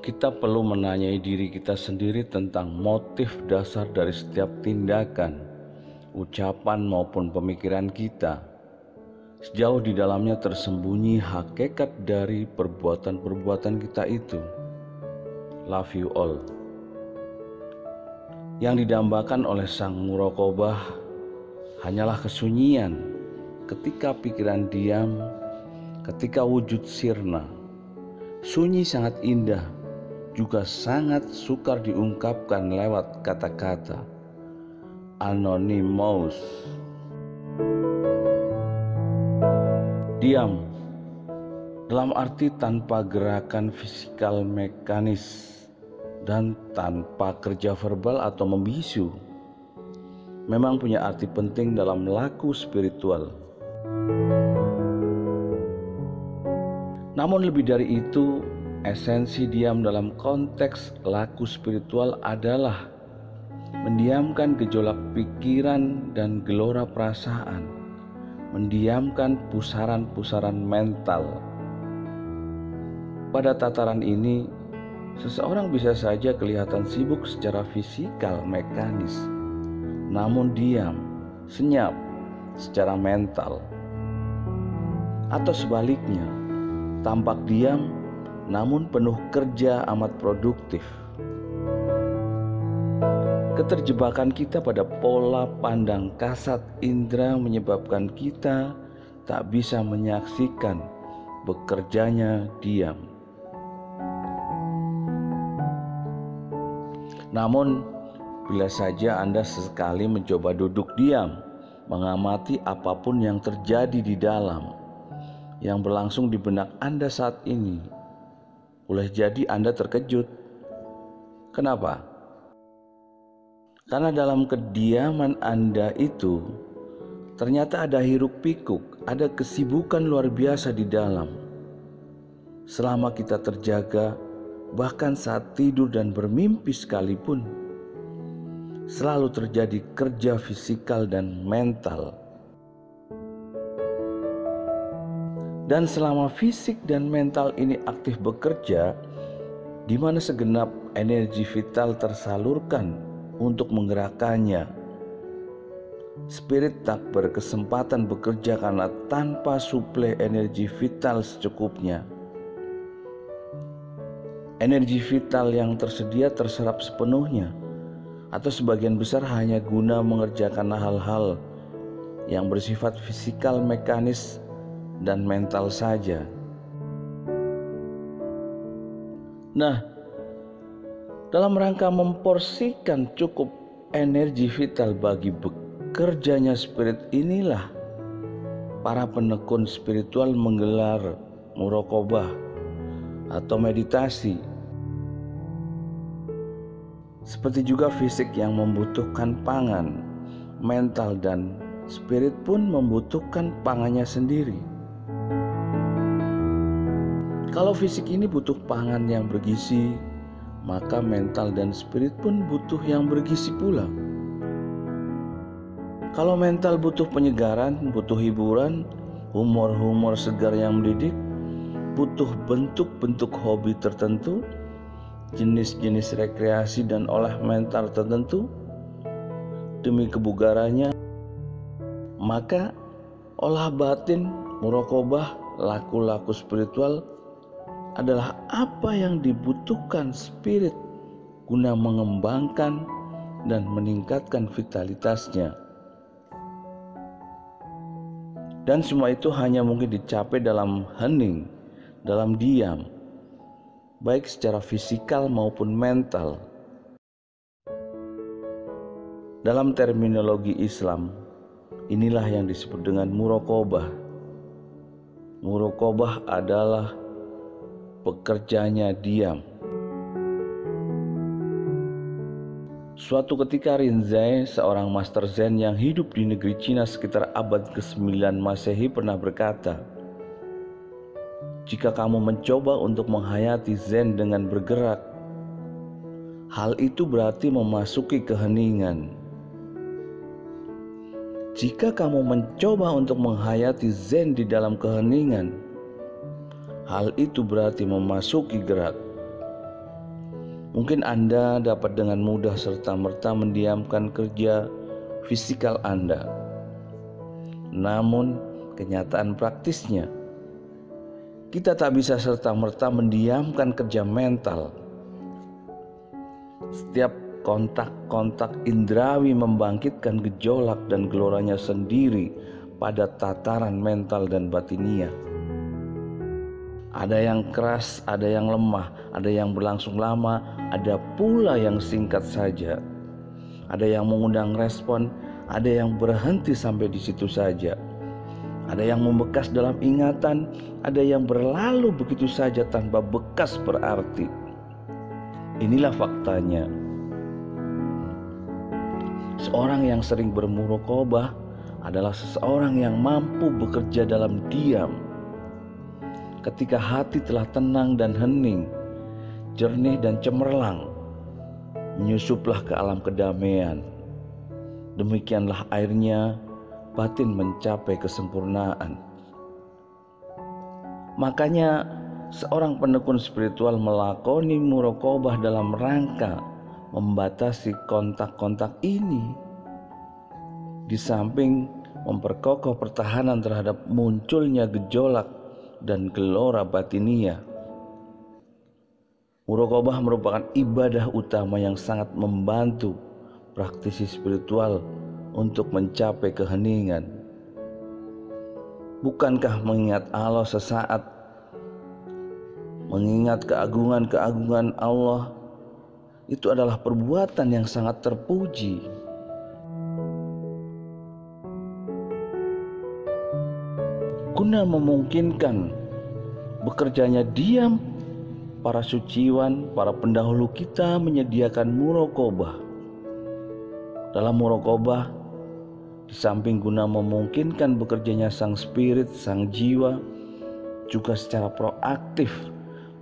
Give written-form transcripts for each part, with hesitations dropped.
kita perlu menanyai diri kita sendiri tentang motif dasar dari setiap tindakan, ucapan maupun pemikiran kita. Sejauh di dalamnya tersembunyi hakikat dari perbuatan-perbuatan kita itu. Love you all. Yang didambakan oleh sang muraqabah hanyalah kesunyian ketika pikiran diam, ketika wujud sirna. Sunyi sangat indah, juga sangat sukar diungkapkan lewat kata-kata. Anonymous. Diam dalam arti tanpa gerakan fisikal mekanis dan tanpa kerja verbal atau membisu memang punya arti penting dalam laku spiritual. Namun lebih dari itu, esensi diam dalam konteks laku spiritual adalah mendiamkan gejolak pikiran dan gelora perasaan, mendiamkan pusaran-pusaran mental. Pada tataran ini, seseorang bisa saja kelihatan sibuk secara fisikal mekanis, namun diam, senyap secara mental. Atau sebaliknya, tampak diam namun penuh kerja amat produktif. Keterjebakan kita pada pola pandang kasat indera menyebabkan kita tak bisa menyaksikan bekerjanya diam. Namun, bila saja Anda sesekali mencoba duduk diam, mengamati apapun yang terjadi di dalam, yang berlangsung di benak Anda saat ini, boleh jadi Anda terkejut. Kenapa? Karena dalam kediaman Anda itu, ternyata ada hiruk pikuk, ada kesibukan luar biasa di dalam. Selama kita terjaga, bahkan saat tidur dan bermimpi sekalipun, selalu terjadi kerja fisikal dan mental. Dan selama fisik dan mental ini aktif bekerja, di mana segenap energi vital tersalurkan untuk menggerakkannya, spirit tak berkesempatan bekerja karena tanpa suplai energi vital secukupnya. Energi vital yang tersedia terserap sepenuhnya atau sebagian besar hanya guna mengerjakan hal-hal yang bersifat fisikal, mekanis, dan mental saja. Nah, dalam rangka memporsikan cukup energi vital bagi bekerjanya spirit inilah para penekun spiritual menggelar muraqabah atau meditasi. Seperti juga fisik yang membutuhkan pangan, mental dan spirit pun membutuhkan pangannya sendiri. Kalau fisik ini butuh pangan yang bergizi, maka mental dan spirit pun butuh yang bergizi pula. Kalau mental butuh penyegaran, butuh hiburan, humor-humor segar yang mendidik, butuh bentuk-bentuk hobi tertentu, jenis-jenis rekreasi dan olah mental tertentu demi kebugarannya, maka olah batin, muraqabah, laku-laku spiritual adalah apa yang dibutuhkan spirit guna mengembangkan dan meningkatkan vitalitasnya. Dan semua itu hanya mungkin dicapai dalam hening, dalam diam, baik secara fisikal maupun mental. Dalam terminologi Islam, inilah yang disebut dengan muraqabah. Muraqabah adalah pekerjanya diam. Suatu ketika Rinzai, seorang master Zen yang hidup di negeri Cina sekitar abad ke-9 Masehi pernah berkata, "Jika kamu mencoba untuk menghayati Zen dengan bergerak, hal itu berarti memasuki keheningan. Jika kamu mencoba untuk menghayati Zen di dalam keheningan, hal itu berarti memasuki gerak. Mungkin Anda dapat dengan mudah serta-merta mendiamkan kerja fisikal Anda. Namun, kenyataan praktisnya, kita tak bisa serta-merta mendiamkan kerja mental. Setiap kontak-kontak indrawi membangkitkan gejolak dan geloranya sendiri pada tataran mental dan batinia. Ada yang keras, ada yang lemah, ada yang berlangsung lama, ada pula yang singkat saja. Ada yang mengundang respon, ada yang berhenti sampai di situ saja. Ada yang membekas dalam ingatan, ada yang berlalu begitu saja tanpa bekas berarti. Inilah faktanya. Seorang yang sering bermuraqabah adalah seseorang yang mampu bekerja dalam diam. Ketika hati telah tenang dan hening, jernih dan cemerlang, menyusuplah ke alam kedamaian. Demikianlah airnya batin mencapai kesempurnaan. Makanya seorang penekun spiritual melakoni muraqabah dalam rangka membatasi kontak-kontak ini. Di samping memperkokoh pertahanan terhadap munculnya gejolak dan gelora batinia, muraqabah merupakan ibadah utama yang sangat membantu praktisi spiritual untuk mencapai keheningan. Bukankah mengingat Allah sesaat, mengingat keagungan-keagungan Allah, itu adalah perbuatan yang sangat terpuji? Guna memungkinkan bekerjanya diam, para suciwan, para pendahulu kita menyediakan muraqabah. Dalam muraqabah, di samping guna memungkinkan bekerjanya sang spirit, sang jiwa, juga secara proaktif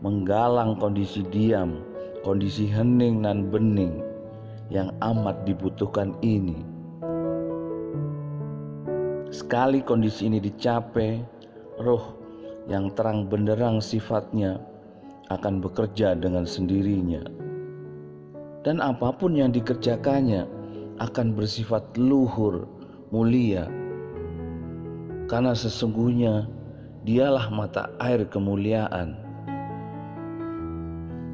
menggalang kondisi diam, kondisi hening dan bening yang amat dibutuhkan ini. Sekali kondisi ini dicapai, roh yang terang benderang sifatnya akan bekerja dengan sendirinya. Dan apapun yang dikerjakannya akan bersifat luhur, mulia. Karena sesungguhnya dialah mata air kemuliaan.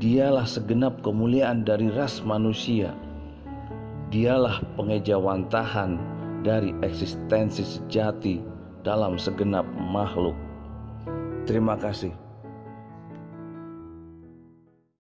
Dialah segenap kemuliaan dari ras manusia. Dialah pengejawantahan dari eksistensi sejati dalam segenap makhluk. Terima kasih.